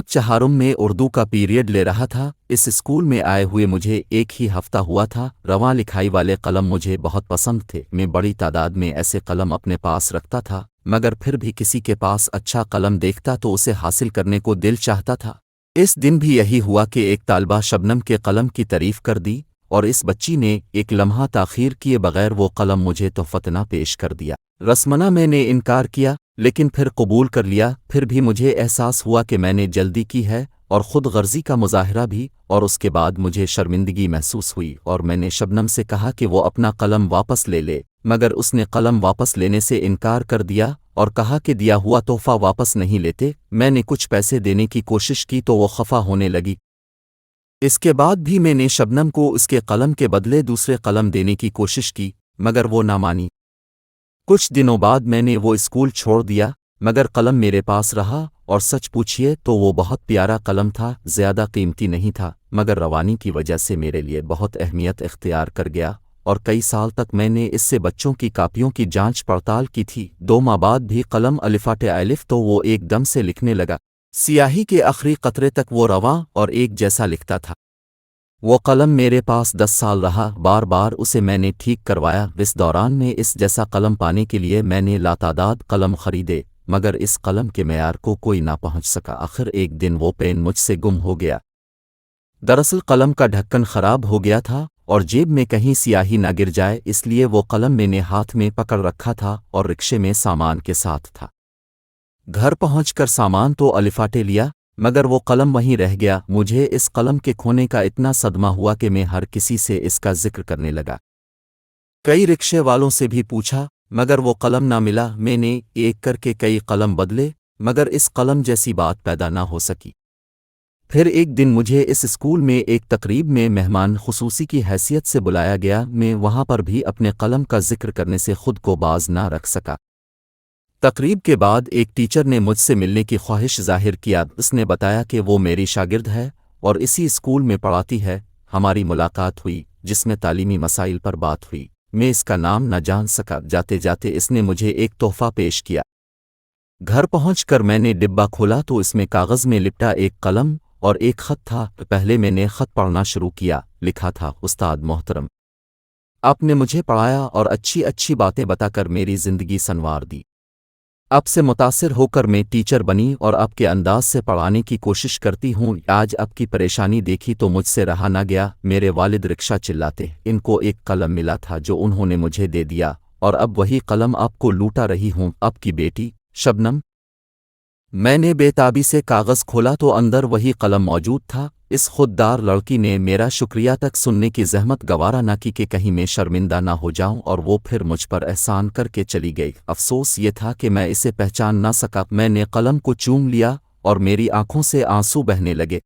چہارم میں اردو کا پیریڈ لے رہا تھا۔ اس اسکول میں آئے ہوئے مجھے ایک ہی ہفتہ ہوا تھا۔ رواں لکھائی والے قلم مجھے بہت پسند تھے۔ میں بڑی تعداد میں ایسے قلم اپنے پاس رکھتا تھا، مگر پھر بھی کسی کے پاس اچھا قلم دیکھتا تو اسے حاصل کرنے کو دل چاہتا تھا۔ اس دن بھی یہی ہوا کہ ایک طالبہ شبنم کے قلم کی تعریف کر دی، اور اس بچی نے ایک لمحہ تاخیر کیے بغیر وہ قلم مجھے تحفتنا پیش کر دیا۔ رسمنا میں نے انکار کیا، لیکن پھر قبول کر لیا۔ پھر بھی مجھے احساس ہوا کہ میں نے جلدی کی ہے اور خود غرضی کا مظاہرہ بھی، اور اس کے بعد مجھے شرمندگی محسوس ہوئی اور میں نے شبنم سے کہا کہ وہ اپنا قلم واپس لے لے، مگر اس نے قلم واپس لینے سے انکار کر دیا اور کہا کہ دیا ہوا تحفہ واپس نہیں لیتے۔ میں نے کچھ پیسے دینے کی کوشش کی تو وہ خفا ہونے لگی۔ اس کے بعد بھی میں نے شبنم کو اس کے قلم کے بدلے دوسرے قلم دینے کی کوشش کی، مگر وہ نہ مانی۔ کچھ دنوں بعد میں نے وہ اسکول چھوڑ دیا، مگر قلم میرے پاس رہا، اور سچ پوچھئے تو وہ بہت پیارا قلم تھا، زیادہ قیمتی نہیں تھا، مگر روانی کی وجہ سے میرے لیے بہت اہمیت اختیار کر گیا، اور کئی سال تک میں نے اس سے بچوں کی کاپیوں کی جانچ پڑتال کی تھی۔ 2 ماہ بعد بھی قلم الفاٹ الف تو وہ ایک دم سے لکھنے لگا۔ سیاہی کے آخری قطرے تک وہ رواں اور ایک جیسا لکھتا تھا۔ وہ قلم میرے پاس 10 سال رہا، بار بار اسے میں نے ٹھیک کروایا۔ اس دوران میں اس جیسا قلم پانے کے لیے میں نے لاتعداد قلم خریدے، مگر اس قلم کے معیار کو کوئی نہ پہنچ سکا۔ آخر ایک دن وہ پین مجھ سے گم ہو گیا۔ دراصل قلم کا ڈھکن خراب ہو گیا تھا، اور جیب میں کہیں سیاہی نہ گر جائے اس لیے وہ قلم میں نے ہاتھ میں پکڑ رکھا تھا اور رکشے میں سامان کے ساتھ تھا۔ گھر پہنچ کر سامان تو الفاٹے لیا، مگر وہ قلم وہیں رہ گیا۔ مجھے اس قلم کے کھونے کا اتنا صدمہ ہوا کہ میں ہر کسی سے اس کا ذکر کرنے لگا۔ کئی رکشے والوں سے بھی پوچھا، مگر وہ قلم نہ ملا۔ میں نے ایک کر کے کئی قلم بدلے، مگر اس قلم جیسی بات پیدا نہ ہو سکی۔ پھر ایک دن مجھے اس اسکول میں ایک تقریب میں مہمان خصوصی کی حیثیت سے بلایا گیا۔ میں وہاں پر بھی اپنے قلم کا ذکر کرنے سے خود کو باز نہ رکھ سکا۔ تقریب کے بعد ایک ٹیچر نے مجھ سے ملنے کی خواہش ظاہر کیا۔ اس نے بتایا کہ وہ میری شاگرد ہے اور اسی اسکول میں پڑھاتی ہے۔ ہماری ملاقات ہوئی، جس میں تعلیمی مسائل پر بات ہوئی۔ میں اس کا نام نہ جان سکا۔ جاتے جاتے اس نے مجھے ایک تحفہ پیش کیا۔ گھر پہنچ کر میں نے ڈبہ کھولا تو اس میں کاغذ میں لپٹا ایک قلم اور ایک خط تھا۔ پہلے میں نے خط پڑھنا شروع کیا۔ لکھا تھا، استاد محترم، آپ نے مجھے پڑھایا اور اچھی اچھی باتیں بتا کر میری زندگی سنوار دی۔ آپ سے متاثر ہو کر میں ٹیچر بنی اور آپ کے انداز سے پڑھانے کی کوشش کرتی ہوں۔ آج آپ کی پریشانی دیکھی تو مجھ سے رہا نہ گیا۔ میرے والد رکشہ چلاتے، ان کو ایک قلم ملا تھا جو انہوں نے مجھے دے دیا، اور اب وہی قلم آپ کو لوٹا رہی ہوں۔ آپ کی بیٹی شبنم۔ میں نے بے تابی سے کاغذ کھولا تو اندر وہی قلم موجود تھا۔ اس خوددار لڑکی نے میرا شکریہ تک سننے کی زحمت گوارا نہ کی کہ کہیں میں شرمندہ نہ ہو جاؤں، اور وہ پھر مجھ پر احسان کر کے چلی گئی۔ افسوس یہ تھا کہ میں اسے پہچان نہ سکا۔ میں نے قلم کو چوم لیا اور میری آنکھوں سے آنسو بہنے لگے۔